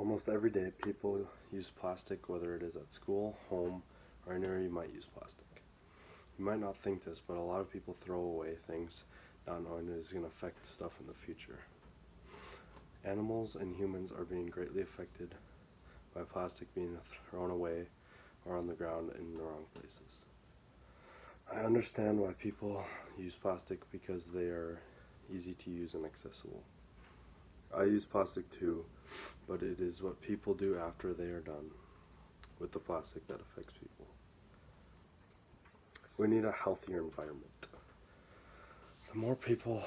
Almost every day, people use plastic, whether it is at school, home, or anywhere you might use plastic. You might not think this, but a lot of people throw away things not knowing it is going to affect stuff in the future. Animals and humans are being greatly affected by plastic being thrown away or on the ground in the wrong places. I understand why people use plastic because they are easy to use and accessible. I use plastic too, but it is what people do after they are done with the plastic that affects people. We need a healthier environment. The more people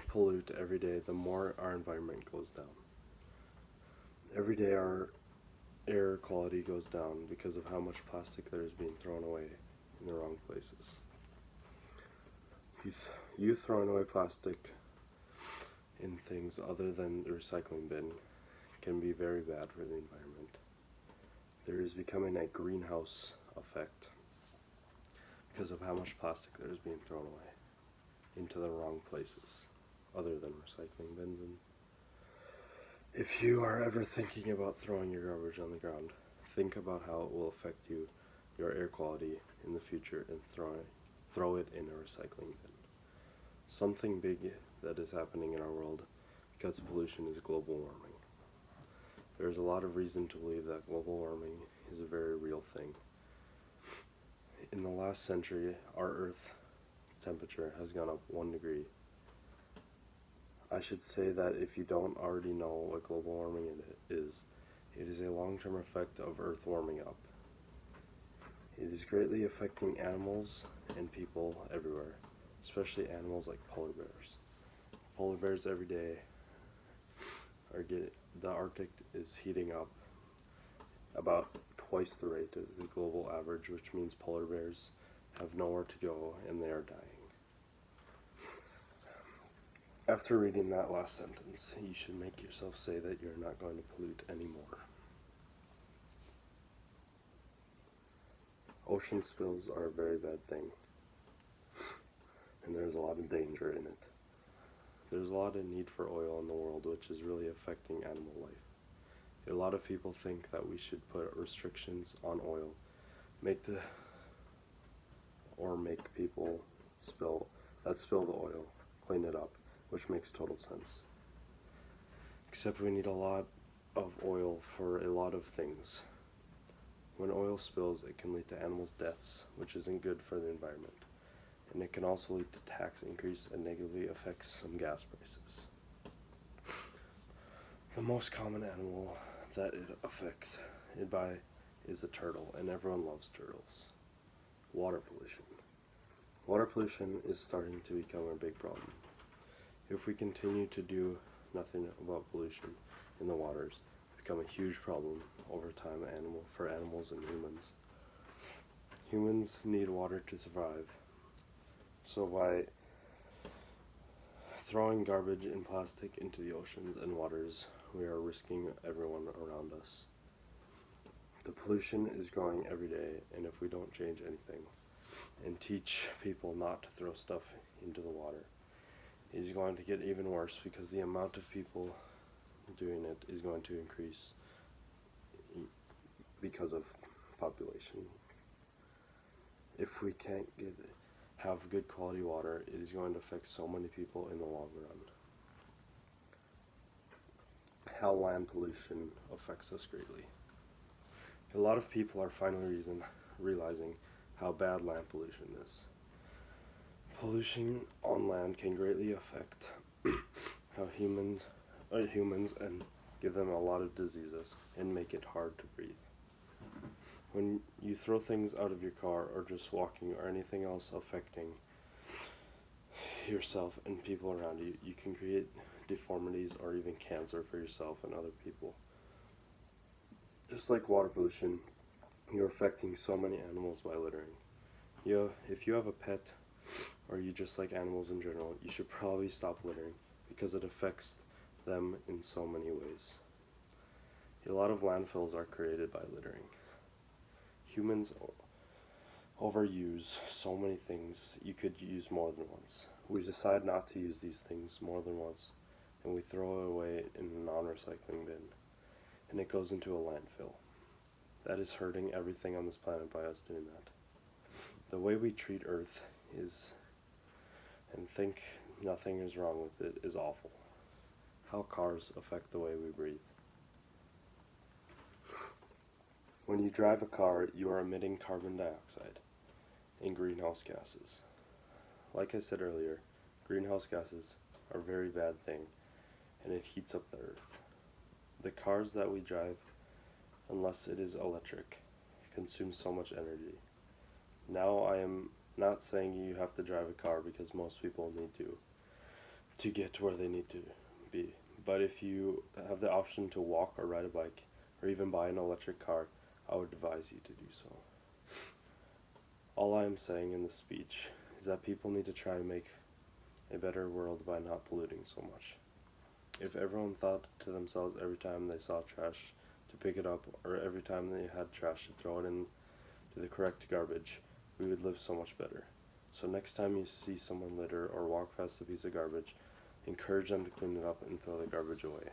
pollute every day, the more our environment goes down. Every day our air quality goes down because of how much plastic there is being thrown away in the wrong places. You throwing away plastic in things other than the recycling bin can be very bad for the environment. There is becoming a greenhouse effect because of how much plastic there is being thrown away into the wrong places other than recycling bins. And if you are ever thinking about throwing your garbage on the ground, think about how it will affect your air quality in the future, and throw it in a recycling bin. Something big that is happening in our world because of pollution is global warming. There is a lot of reason to believe that global warming is a very real thing. In the last century, our Earth temperature has gone up 1 degree. I should say that if you don't already know what global warming it is a long-term effect of Earth warming up. It is greatly affecting animals and people everywhere, especially animals like polar bears. Polar bears every day the Arctic is heating up about twice the rate as the global average, which means polar bears have nowhere to go and they are dying. After reading that last sentence, you should make yourself say that you're not going to pollute anymore. Ocean spills are a very bad thing, and there's a lot of danger in it. There's a lot of need for oil in the world, which is really affecting animal life. A lot of people think that we should put restrictions on oil, make people spill the oil, clean it up, which makes total sense. Except we need a lot of oil for a lot of things. When oil spills, it can lead to animals' deaths, which isn't good for the environment. And it can also lead to tax increase and negatively affect some gas prices. The most common animal that it affects is the turtle, and everyone loves turtles. Water pollution. Water pollution is starting to become a big problem. If we continue to do nothing about pollution in the waters, it will become a huge problem over time for animals and humans. Humans need water to survive. So by throwing garbage and plastic into the oceans and waters, we are risking everyone around us. The pollution is growing every day, and if we don't change anything and teach people not to throw stuff into the water, it is going to get even worse because the amount of people doing it is going to increase because of population. If we can't have good quality water, it is going to affect so many people in the long run. How land pollution affects us greatly. A lot of people are finally realizing how bad land pollution is. Pollution on land can greatly affect how humans and give them a lot of diseases and make it hard to breathe. When you throw things out of your car or just walking or anything else affecting yourself and people around you, you can create deformities or even cancer for yourself and other people. Just like water pollution, you're affecting so many animals by littering. If you have a pet or you just like animals in general, you should probably stop littering because it affects them in so many ways. A lot of landfills are created by littering. Humans overuse so many things you could use more than once. We decide not to use these things more than once, and we throw it away in a non-recycling bin. and it goes into a landfill. That is hurting everything on this planet by us doing that. The way we treat Earth is, and think nothing is wrong with it, is awful. How cars affect the way we breathe. When you drive a car, you are emitting carbon dioxide and greenhouse gases. Like I said earlier, greenhouse gases are a very bad thing, and it heats up the Earth. The cars that we drive, unless it is electric, consume so much energy. Now I am not saying you have to drive a car because most people need to get to where they need to be. But if you have the option to walk or ride a bike or even buy an electric car, I would advise you to do so. All I am saying in this speech is that people need to try to make a better world by not polluting so much. If everyone thought to themselves every time they saw trash to pick it up, or every time they had trash to throw it in to the correct garbage, we would live so much better. So next time you see someone litter or walk past a piece of garbage, encourage them to clean it up and throw the garbage away.